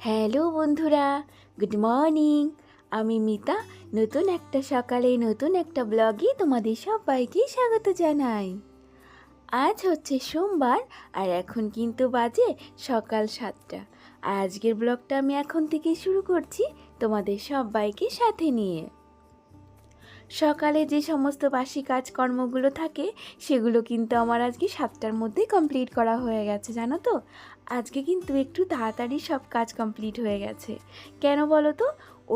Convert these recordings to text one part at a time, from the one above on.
Hello বন্ধুরা, good morning. আমি মিতা। নতুন একটা সকালে নতুন একটা ব্লগে তোমাদের সবাইকে স্বাগত জানাই। আজ হচ্ছে সোমবার আর এখন কিন্তু বাজে সকাল 7টা। আজকের ব্লগটা আমি এখন থেকে শুরু করছি তোমাদের সবাইকে সাথে নিয়ে। সকালে যে সমস্ত বাসি কাজকর্মগুলো থাকে সেগুলো কিন্তু আমার আজকে 7টার মধ্যে কমপ্লিট করা হয়ে গেছে, জানো তো। আজকে কিন্তু একটু তাড়াতাড়ি সব কাজ কমপ্লিট হয়ে গেছে। কেন বলো তো?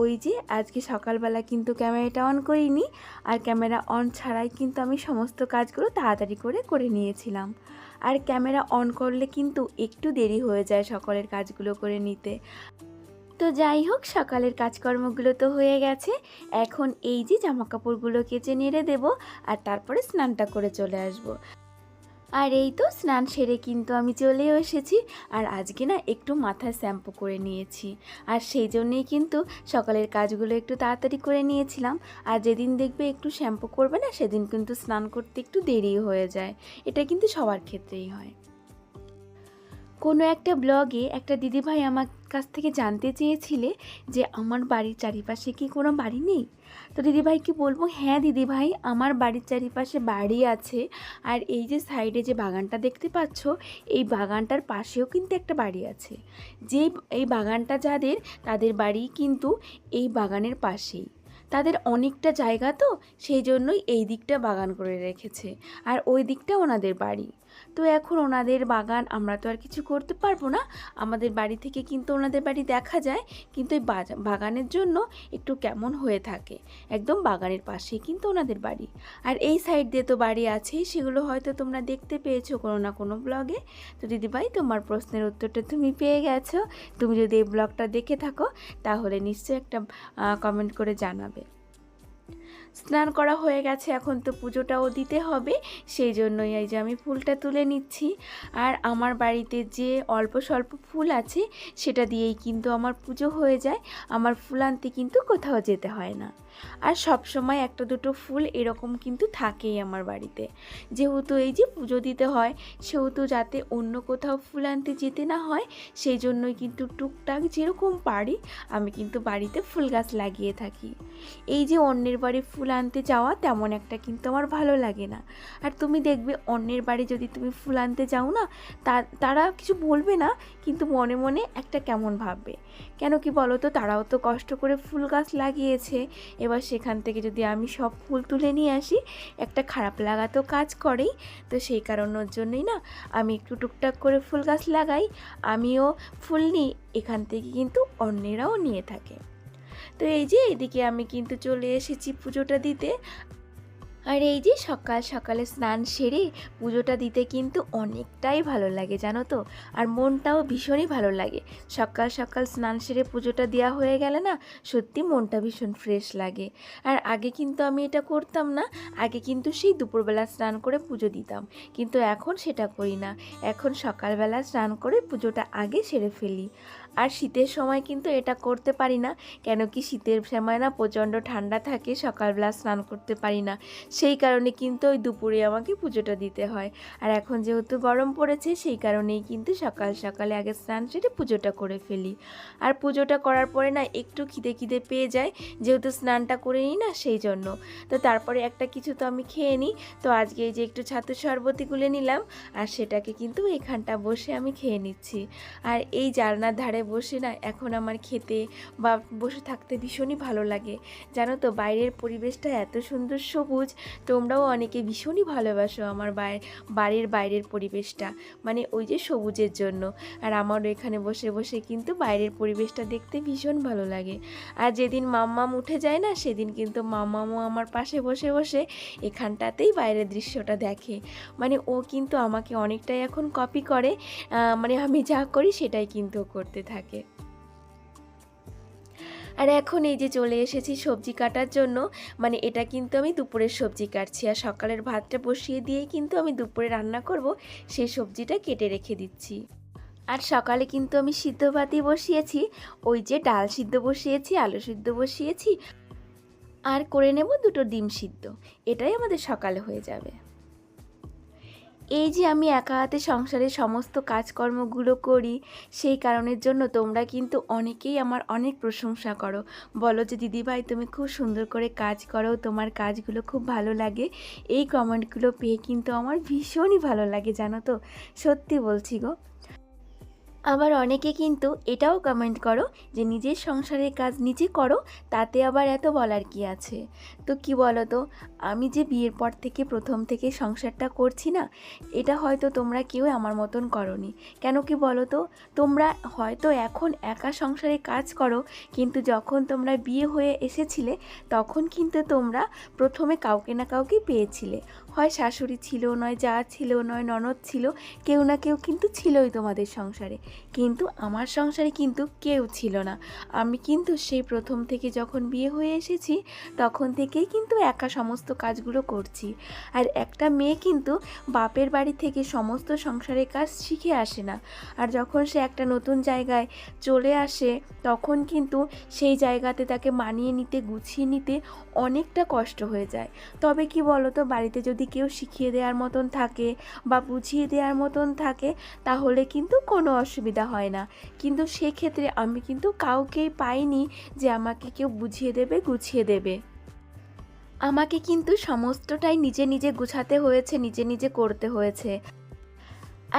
ওই যে আজকে সকালবেলা কিন্তু ক্যামেরাটা অন করিনি, আর ক্যামেরা অন ছাড়াই কিন্তু আমি সমস্ত কাজগুলো তাড়াতাড়ি করে নিয়েছিলাম। আর ক্যামেরা অন করলে কিন্তু একটু দেরি হয়ে যায় সকালের কাজগুলো করে নিতে। তো যাই হোক, সকালের কাজকর্মগুলো তো হয়ে গেছে। এখন এই যে জামাকাপড়গুলো কেচে নেড়ে দেবো আর তারপরে স্নানটা করে চলে আসব। আর এই তো স্নান সেরে কিন্তু আমি চলেও এসেছি। আর আজকে না একটু মাথায় শ্যাম্পু করে নিয়েছি, আর সেই জন্যেই কিন্তু সকালের কাজগুলো একটু তাড়াতাড়ি করে নিয়েছিলাম। আর যেদিন দেখবে একটু শ্যাম্পু করবে না, সেদিন কিন্তু স্নান করতে একটু দেরি হয়ে যায়। এটা কিন্তু সবার ক্ষেত্রেই হয়। কোনো একটা ব্লগে একটা দিদিভাই আমার কাছ থেকে জানতে চেয়েছিলে যে আমার বাড়ির চারিপাশে কি কোনো বাড়ি নেই। তো দিদিভাইকে বলবো, হ্যাঁ দিদিভাই, আমার বাড়ির চারিপাশে বাড়ি আছে। আর এই যে সাইডে যে বাগানটা দেখতে পাচ্ছ, এই বাগানটার পাশেও কিন্তু একটা বাড়ি আছে। যে এই বাগানটা যাদের, তাদের বাড়ি কিন্তু এই বাগানের পাশেই। তাদের অনেকটা জায়গা, তো সেই জন্যই এই দিকটা বাগান করে রেখেছে, আর ওই দিকটা ওনাদের বাড়ি। তো এখন ওনাদের বাগান আমরা তো আর কিছু করতে পারবো না। আমাদের বাড়ি থেকে কিন্তু ওনাদের বাড়ি দেখা যায়, কিন্তু এই বাগানের জন্য একটু কেমন হয়ে থাকে। একদম বাগানের পাশেই কিন্তু ওনাদের বাড়ি। আর এই সাইড দিয়ে তো বাড়ি আছেই, সেগুলো হয়তো তোমরা দেখতে পেয়েছো কোনো না কোনো ব্লগে। তো দিদিভাই, তোমার প্রশ্নের উত্তরটা তুমি পেয়ে গেছো। তুমি যদি এই ব্লগটা দেখে থাকো তাহলে নিশ্চয়ই একটা কমেন্ট করে জানাবে। স্নান করা হয়ে গেছে, এখন তো পুজোটাও দিতে হবে। সেই জন্যই এই যে আমি ফুলটা তুলে নিচ্ছি। আর আমার বাড়িতে যে অল্প স্বল্প ফুল আছে সেটা দিয়েই কিন্তু আমার পুজো হয়ে যায়। আমার ফুল আনতে কিন্তু কোথাও যেতে হয় না। আর সব সময় একটা দুটো ফুল এরকম কিন্তু থাকেই আমার বাড়িতে। যেহেতু এই যে পুজো দিতে হয়, সেহেতু যাতে অন্য কোথাও ফুল আনতে যেতে না হয়, সেই জন্যই কিন্তু টুকটাক যেরকম পারি আমি কিন্তু বাড়িতে ফুল গাছ লাগিয়ে থাকি। এই যে অন্যের বাড়ি ফুল আনতে যাওয়া তেমন একটা কিন্তু আমার ভালো লাগে না। আর তুমি দেখবে অন্যের বাড়ি যদি তুমি ফুল আনতে যাও না, তারা কিছু বলবে না, কিন্তু মনে মনে একটা কেমন ভাববে। কেন কি বলো তো, তারাও তো কষ্ট করে ফুল গাছ লাগিয়েছে। এবার সেখান থেকে যদি আমি সব ফুল তুলে নিয়ে আসি, একটা খারাপ লাগা তো কাজ করেই। তো সেই কারণের জন্যই না আমি একটু টুকটাক করে ফুল গাছ লাগাই। আমিও ফুল নিই, এখান থেকে কিন্তু অন্যেরাও নিয়ে থাকে। তো এই যে এদিকে আমি কিন্তু চলে এসেছি পুজোটা দিতে। আর এই যে সকাল সকালে স্নান সেরে পুজোটা দিতে কিন্তু অনেকটাই ভালো লাগে, জানো তো। আর মনটাও ভীষণই ভালো লাগে। সকাল সকাল স্নান সেরে পুজোটা দেওয়া হয়ে গেলে না, সত্যি মনটা ভীষণ ফ্রেশ লাগে। আর আগে কিন্তু আমি এটা করতাম না। আগে কিন্তু সেই দুপুরবেলা স্নান করে পুজো দিতাম, কিন্তু এখন সেটা করি না। এখন সকালবেলা স্নান করে পুজোটা আগে সেরে ফেলি। আর শীতের সময় কিন্তু এটা করতে পারি না। কেন কি শীতের সময় না প্রচণ্ড ঠান্ডা থাকে, সকালবেলা স্নান করতে পারি না। সেই কারণে কিন্তু ওই দুপুরে আমাকে পুজোটা দিতে হয়। আর এখন যেহেতু গরম পড়েছে, সেই কারণেই কিন্তু সকাল সকালে আগে স্নান সেরে পুজোটা করে ফেলি। আর পুজোটা করার পরে না একটু খিদে খিদে পেয়ে যায়, যেহেতু স্নানটা করে নিই না, সেই জন্য। তো তারপরে একটা কিছু তো আমি খেয়ে নিই। তো আজকে এই যে একটু ছাতু শরবতি গুলে নিলাম, আর সেটাকে কিন্তু এখানটা বসে আমি খেয়ে নিচ্ছি। আর এই জানলার ধারে বসে না এখন আমার খেতে বা বসে থাকতে ভীষণই ভালো লাগে, জানো তো। বাইরের পরিবেশটা এত সুন্দর সবুজ। তোমরাও অনেকে ভীষণই ভালোবাসো আমার বাড়ির বাইরের পরিবেশটা, মানে ওই যে সবুজের জন্য। আর আমারও এখানে বসে বসে কিন্তু বাইরের পরিবেশটা দেখতে ভীষণ ভালো লাগে। আর যেদিন মাম্মাম উঠে যায় না, সেদিন কিন্তু মাম্মামও আমার পাশে বসে বসে এখানটাতেই বাইরের দৃশ্যটা দেখে। মানে ও কিন্তু আমাকে অনেকটাই এখন কপি করে। মানে আমি যা করি সেটাই কিন্তু করতে থাকে। আর এখন এই যে চলে এসেছি সবজি কাটার জন্য। মানে এটা কিন্তু আমি দুপুরের সবজি কাটছি, আর সকালের ভাতটা বসিয়ে দিয়েই কিন্তু আমি দুপুরে রান্না করব, সেই সবজিটা কেটে রেখে দিচ্ছি। আর সকালে কিন্তু আমি সিদ্ধ ভাতই বসিয়েছি। ওই যে ডাল সিদ্ধ বসিয়েছি, আলু সিদ্ধ বসিয়েছি, আর করে নেব দুটো ডিম সিদ্ধ। এটাই আমাদের সকালে হয়ে যাবে। এই যে আমি একা হাতে সংসারের সমস্ত কাজকর্মগুলো করি, সেই কারণের জন্য তোমরা কিন্তু অনেকেই আমার অনেক প্রশংসা করো, বলো যে দিদিভাই তুমি খুব সুন্দর করে কাজ করো, তোমার কাজগুলো খুব ভালো লাগে। এই কমেন্টগুলো পেয়ে কিন্তু আমার ভীষণই ভালো লাগে, জানো তো, সত্যি বলছি গো। আবার অনেকে কিন্তু এটাও কমেন্ট করো যে নিজের সংসারের কাজ নিজে করো, তাতে আবার এত বলার কি আছে। তো কি বলো তো, আমি যে বিয়ের পর থেকে প্রথম থেকে সংসারটা করছি না, এটা হয়তো তোমরা কেউ আমার মতন করনি। কেন কি বলো তো, তোমরা হয়তো এখন একা সংসারে কাজ করো, কিন্তু যখন তোমরা বিয়ে হয়ে এসেছিলে তখন কিন্তু তোমরা প্রথমে কাউকে না কাউকে পেয়েছিলে। হয় শাশুড়ি ছিল, নয় যা ছিল, নয় ননদ ছিল, কেউ না কেউ কিন্তু ছিলই তোমাদের সংসারে। কিন্তু আমার সংসারে কিন্তু কেউ ছিল না। আমি কিন্তু সেই প্রথম থেকে যখন বিয়ে হয়ে এসেছি তখন থেকেই কিন্তু একা সমস্ত কাজগুলো করছি। আর একটা মেয়ে কিন্তু বাপের বাড়ি থেকে সমস্ত সংসারের কাজ শিখে আসে না। আর যখন সে একটা নতুন জায়গায় চলে আসে তখন কিন্তু সেই জায়গাতে তাকে মানিয়ে নিতে, গুছিয়ে নিতে অনেকটা কষ্ট হয়ে যায়। তবে কি বলো তো, বাড়িতে যদি কেউ শিখিয়ে দেওয়ার মতন থাকে বা বুঝিয়ে দেওয়ার মতন থাকে তাহলে কিন্তু কোনো অসুবিধা হয় না। কিন্তু সেক্ষেত্রে আমি কিন্তু কাউকেই পাইনি যে আমাকে কেউ বুঝিয়ে দেবে, গুছিয়ে দেবে। আমাকে কিন্তু সমস্তটাই নিজে নিজে গুছাতে হয়েছে, নিজে নিজে করতে হয়েছে।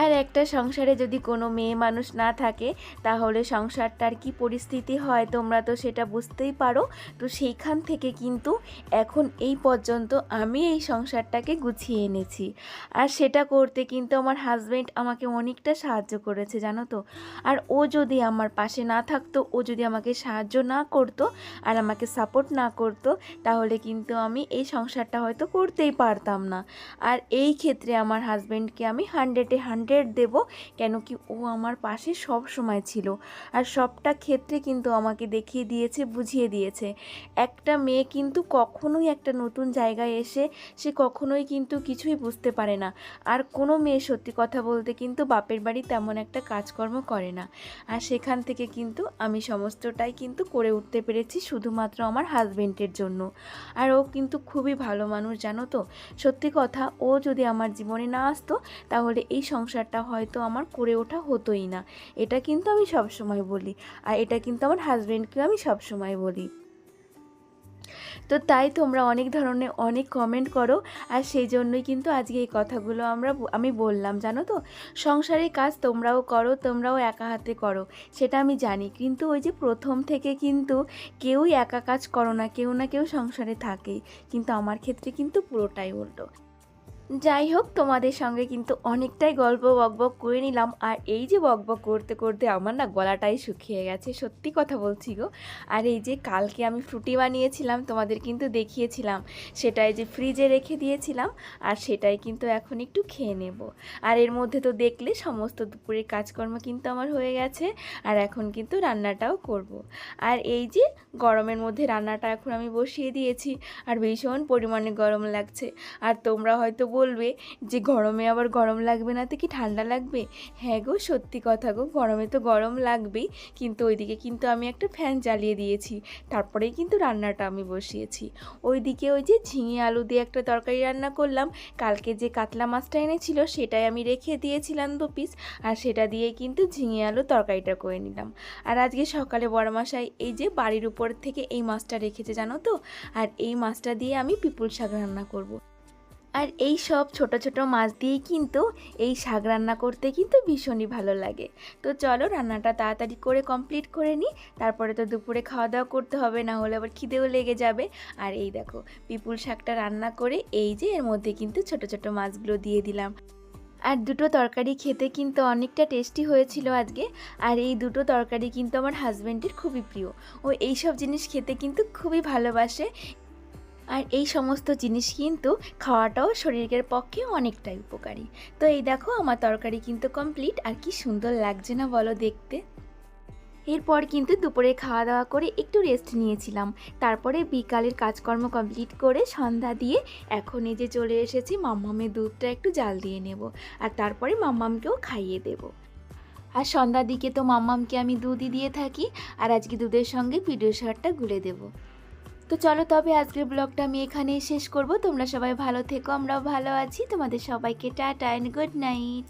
আর একটা সংসারে যদি কোনো মেয়ে মানুষ না থাকে তাহলে সংসারটার কি পরিস্থিতি হয় তোমরা তো সেটা বুঝতেই পারো। তো সেইখান থেকে কিন্তু এখন এই পর্যন্ত আমি এই সংসারটাকে গুছিয়ে এনেছি। আর সেটা করতে কিন্তু আমার হাজব্যান্ড আমাকে অনেকটা সাহায্য করেছে, জানো তো। আর ও যদি আমার পাশে না থাকতো, ও যদি আমাকে সাহায্য না করতো আর আমাকে সাপোর্ট না করতো, তাহলে কিন্তু আমি এই সংসারটা হয়তো করতেই পারতাম না। আর এই ক্ষেত্রে আমার হাজব্যান্ডকে আমি 100-এ 100 দেব। কেন কি ও আমার পাশে সব সময় ছিল আর সবটা ক্ষেত্রে কিন্তু আমাকে দেখিয়ে দিয়েছে, বুঝিয়ে দিয়েছে। একটা মেয়ে কিন্তু কখনোই একটা নতুন জায়গায় এসে সে কখনোই কিন্তু কিছুই বুঝতে পারে না। আর কোনো মেয়ে সত্যি কথা বলতে কিন্তু বাপের বাড়ি তেমন একটা কাজকর্ম করে না। আর সেখান থেকে কিন্তু আমি সমস্তটাই কিন্তু করে উঠতে পেরেছি শুধুমাত্র আমার হাজব্যান্ডের জন্য। আর ও কিন্তু খুবই ভালো মানুষ, জানো তো। সত্যি কথা, ও যদি আমার জীবনে না আসতো তাহলে এই সংসারটা হয়তো আমার করে ওঠা হতোই না। এটা কিন্তু আমি সবসময় বলি, আর এটা কিন্তু আমার হাজব্যান্ডকেও আমি সবসময় বলি। তো তাই তোমরা অনেক ধরনের অনেক কমেন্ট করো, আর সেই জন্যই কিন্তু আজকে এই কথাগুলো আমি বললাম, জানো তো। সংসারের কাজ তোমরাও করো, তোমরাও একা হাতে করো, সেটা আমি জানি। কিন্তু ওই যে প্রথম থেকে কিন্তু কেউই একা কাজ করো না, কেউ না কেউ সংসারে থাকেই। কিন্তু আমার ক্ষেত্রে কিন্তু পুরোটাই উল্টো। যাই হোক, তোমাদের সঙ্গে কিন্তু অনেকটাই গল্প বকবক করে নিলাম। আর এই যে বকবক করতে করতে আমার না গলাটাই শুকিয়ে গেছে, সত্যি কথা বলছি গো। আর এই যে কালকে আমি ফ্রুটি বানিয়েছিলাম, তোমাদের কিন্তু দেখিয়েছিলাম, সেটাই যে ফ্রিজে রেখে দিয়েছিলাম, আর সেটাই কিন্তু এখন একটু খেয়ে নেব। আর এর মধ্যে তো দেখলে সমস্ত দুপুরের কাজকর্ম কিন্তু আমার হয়ে গেছে, আর এখন কিন্তু রান্নাটাও করব। আর এই যে গরমের মধ্যে রান্নাটা এখন আমি বসিয়ে দিয়েছি, আর ভীষণ পরিমাণে গরম লাগছে। আর তোমরা হয়তো বলবে যে গরমে আবার গরম লাগবে না তো কি ঠান্ডা লাগবে? হ্যাঁ গো, সত্যি কথা গো, গরমে তো গরম লাগবেই। কিন্তু ওইদিকে কিন্তু আমি একটা ফ্যান চালিয়ে দিয়েছি, তারপরেই কিন্তু রান্নাটা আমি বসিয়েছি। ওইদিকে ওই যে ঝিঙে আলু দিয়ে একটা তরকারি রান্না করলাম। কালকে যে কাতলা মাছটা এনেছিল সেটাই আমি রেখে দিয়েছিলাম 2 পিস, আর সেটা দিয়েই কিন্তু ঝিঙে আলু তরকারিটা করে নিলাম। আর আজকে সকালে বড়মশাই এই যে বাড়ির উপর থেকে এই মাছটা রেখেছে, জানো তো। আর এই মাছটা দিয়ে আমি পিপুল শাক রান্না করব। আর এই সব ছোট ছোট মাছ দিয়েই কিন্তু এই শাক রান্না করতে কিন্তু ভীষণই ভালো লাগে। তো চলো রান্নাটা তাড়াতাড়ি করে কমপ্লিট করে নিই, তারপরে তো দুপুরে খাওয়া দাওয়া করতে হবে, না হলে আবার খিদেও লেগে যাবে। আর এই দেখো পিপুল শাকটা রান্না করে এই যে এর মধ্যে কিন্তু ছোট ছোট মাছগুলো দিয়ে দিলাম। আর দুটো তরকারি খেতে কিন্তু অনেকটা টেস্টি হয়েছিল আজকে। আর এই দুটো তরকারি কিন্তু আমার হাজব্যান্ডের খুবই প্রিয়, ও এই সব জিনিস খেতে কিন্তু খুবই ভালোবাসে। আর এই সমস্ত জিনিস কিন্তু খাওয়াটাও শরীরের পক্ষে অনেকটাই উপকারী। তো এই দেখো আমার তরকারি কিন্তু কমপ্লিট, আর কি সুন্দর লাগছে না বলো দেখতে। এরপর কিন্তু দুপুরে খাওয়া দাওয়া করে একটু রেস্ট নিয়েছিলাম, তারপরে বিকালের কাজকর্ম কমপ্লিট করে সন্ধ্যা দিয়ে এখন এই যে চলে এসেছি মাম্মামের দুধটা একটু জাল দিয়ে নেব, আর তারপরে মাম্মামকেও খাইয়ে দেব। আর সন্ধ্যার দিকে তো মাম্মামকে আমি দুধই দিয়ে থাকি, আর আজকে দুধের সঙ্গে পিডিয়াশিওরটা গুলে দেবো। তো চলো তবে আজকের ব্লগটা আমি এখানেই শেষ করব। তোমরা সবাই ভালো থেকো, আমরাও ভালো আছি। তোমাদের সবাইকে টাটা অ্যান্ড গুড নাইট।